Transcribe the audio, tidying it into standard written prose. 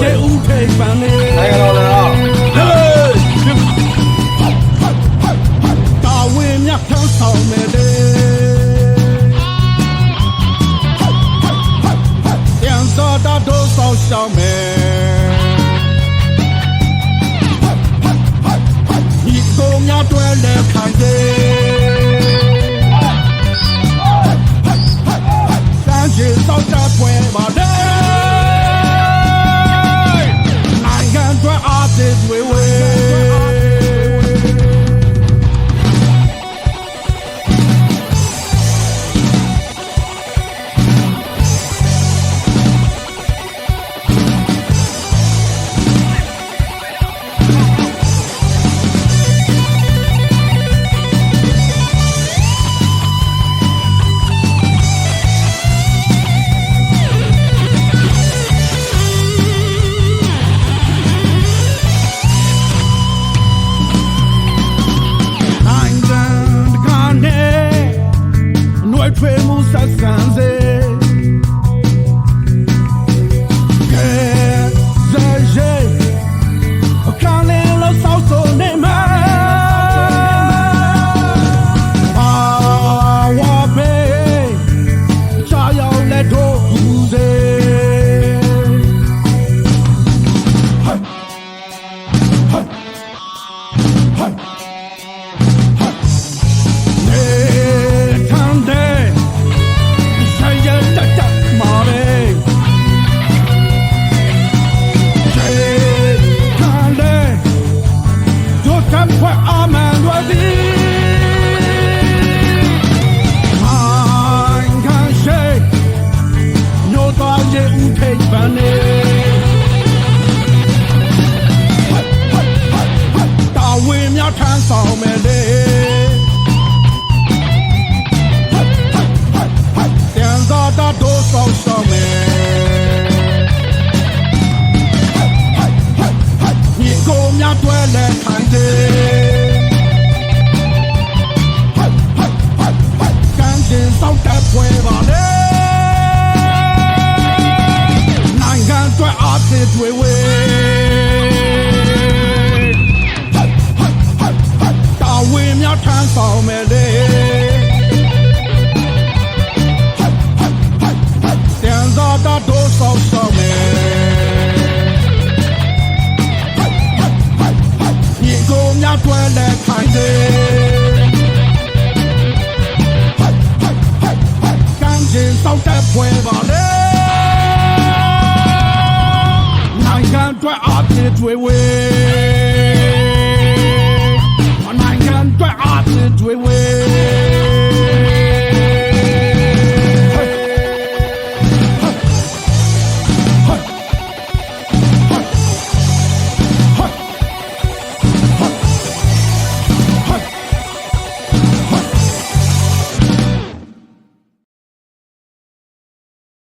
ရေဦးထိပ်ပန်းနေနိုင်ငံတော်လည်းတာဝန်မြတ်ထမ်းဆောင်မယ်လေရန်စောတာတို့ဆောင်ရှောင်းမယ်ဒီကိုများတွဲလက်ခံတယ်စမ်းချေစောက်တာပွဲပါလေနိုင်ငံတွဲအားသေးဝေဝေထွေးမှုဆက်ဆံစေကဲဇာယေအခါလေးလို့ဆောက်ဆိုနေမှာအာဝါဘေချာယောင်လက်တို့ဦးစေဟတ်ဟတ်ဟတ်တာဝန်များထမ်းဆောင်မယ်လေတန်သာတာတို့ဆောင်ရှောင်းမယ်ဒီကိုများတွဲလက်ခံတယ်ကံကျင်စောက်တဲ့ပွဲပါလေနိုင်ငံတွဲအားသေးတွေဝေတာဝန်များထမ်းဆောင်မယ်လေတန်သာတာတို့ဆောင်ရှောင်းမယ်ဒီကိုများတွဲလက်ခံတယ်ကံကျင်စောက်တဲ့ပွဲပါလေနိုင်ငံတွဲအားသေးတွေဝေနိုင်ငံတွဲအားသေးတွေဝေ